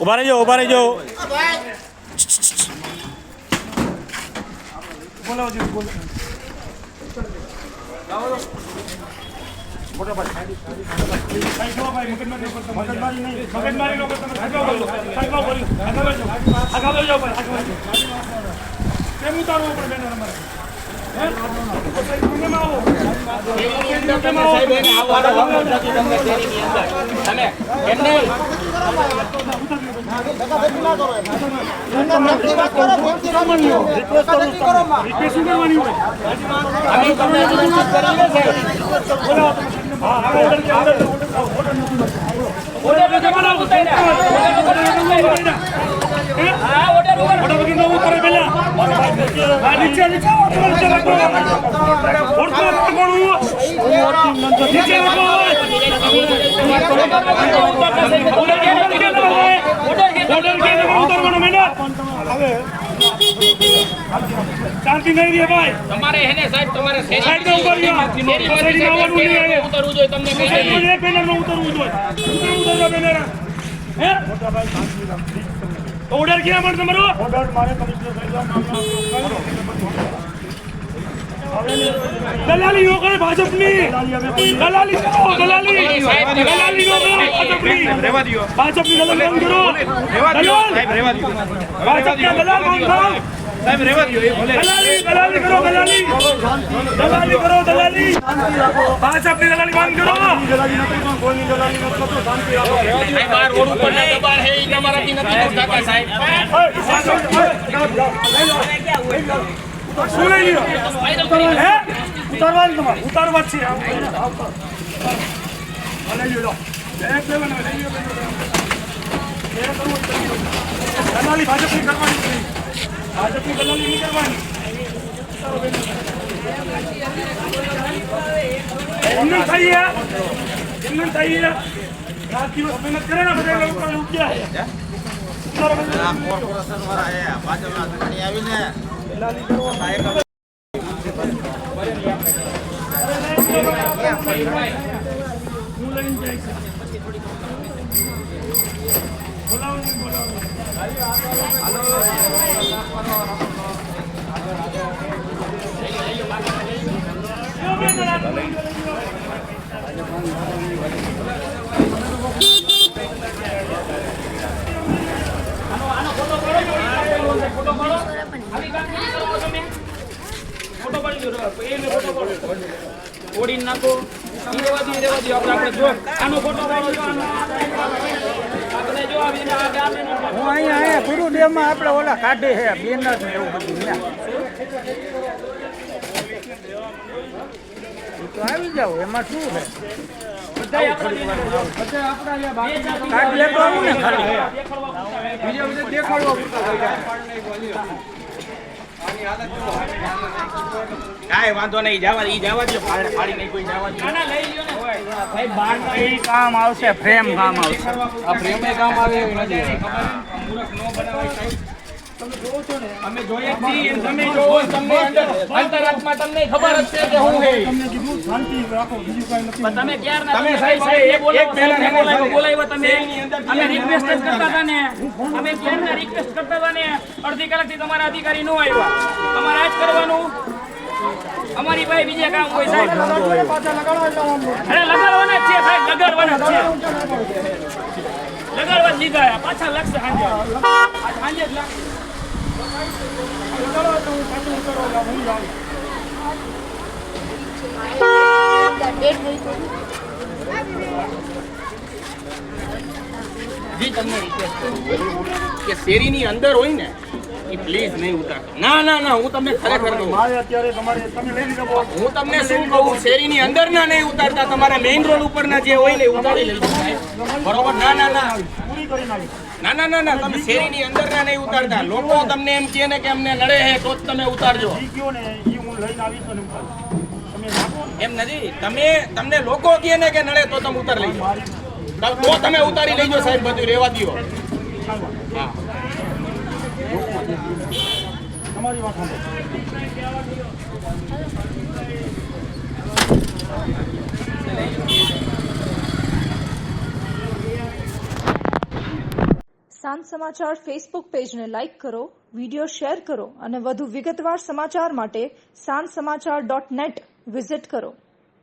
ઉભા રહેજો शांति नहीं रही भाई તમારે હેને સાહેબ તમારે સાઈડ માં ઉભા રહ્યો શેરી માં આવવાનું નહીં આવે ઉતરવું જોઈએ તમને કહી દઈએ એક બેનર માં ઉતરવું જોઈએ ઉતરવા બેનર હે ઓર્ડર ક્યાં મળે તમારો ઓર્ડર મારે કમિશનર સાહેબ દલાલી નો કરે ભાજપની દલાલી કરો દલાલી નો કરે ભાજપની રેવા દિયો ભાજપની દલાલી બંધ કરો દલાલ સાહેબ રેવા દિયો ભાજપના દલાલ બંધ કરો સાહેબ રેવા દિયો એ ભલે દલાલી કરો દલાલી કરો દલાલી ભાજપની દલાલી બંધ કરો દલાલી નથી કોઈની દલાલી નથી કરો શાંતિ રાખો સાહેબ આ રોડ ઉપર ના દબાણ હે ઈ તમારાથી નથી કાકા સાહેબ શું લઈ લ્યો હે ઉતારવાનું તમારે ઉતારવા છે લઈ લ્યો એક લેવાના લઈ લ્યો દલાલી ભાજપની કરવાની છે ભાજપની દલાલી નહીં કરવાની એમને થઈએ રાત દિવસ મહેનત કરે ને બધા લોકો ઉઠ્યા કોર્પોરેશન વાળા હે ભાજપના ચૂંટણી આવીને દલાલી કરો હું લઈને જાય છે ઓડીને નાખો રેવા દો આપણે જો આનો ફોટો પાડો જો આપણે જો આવીને હું અહીંયા પૂરું ડેમમાં આપણે ઓલા કાઢે છે બેનર ને એવું બધું તો આવી જાવ એમાં શું છે કાઢ લેતો આવું ને ખાલી બીજા બધા દેખાડવા કાંઈ વાંધો નહીં જવા ઈ જવા દો ફાડી નહીં કોઈ જવા દો ના લઈ લ્યો ને ભાઈ બાર કામ આવશે ફ્રેમ કામ આવશે આ ફ્રેમ એ કામ આવે એવું નથી મૂર્ખ નો બનાવાય સાહેબ તમે જોવો છો ને અમે જોઈએ છીએ તમે જોવો તમને અંતરાત્મા તમને ખબર જ છે કે હું હે તમને કીધું શાંતિ રાખો બીજું કાંઈ નથી પણ તમે ક્યાર ના તમે સાહેબ એક બેનર બોલાવ્યો તમે અમે રિક્વેસ્ટ કરતા હતા ને અમે ક્યાર ના રિક્વેસ્ટ કરતા હતા ને અડધી કલાકથી તમારા અધિકારી નો આવ્યા તમારે આજ કરવાનું અમારી પાસે બીજા કામ હોય સાહેબ અરે લગાડવાના જ છે સાહેબ લગાડવાના જ છે લગાડવા દીધા પાછા લાગશે સાંજે સાંજે જ લાગશે જી તમને રિક્વેસ્ટ કરું કે શેરીની અંદર હોય ને એ પ્લીઝ નહીં ઉતારતા ના હું તમને ખરેખર કહું મારે અત્યારે તમારે તમે લઈ લીધો હું તમને શું કહું શેરીની અંદર ના નહીં ઉતારતા તમારા મેઇન રોડ ઉપરના જે હોય ને ઉતારી લેજો બરોબર ના પૂરી કરી નાખી ના તમે શેરીની અંદર ના નહીં ઉતારતા લોકો તમને એમ કહે ને કે અમને નડે છે તો જ તમે ઉતારજો ઈ કયો ને ઈ હું લઈને આવીશ ને તમે રાખો એમ નથી તમને લોકો કહે ને કે નડે તો તમે ઉતાર લેજો તો તમે ઉતારી લેજો સાહેબ બધું રહેવા દો હા તમારી વાત સાંભળો સાંજ સમાચાર ફેસબુક પેજને લાઇક કરો, વિડીયો શેર કરો અને વધુ વિગતવાર સમાચાર માટે sanssamachar.net વિઝિટ કરો.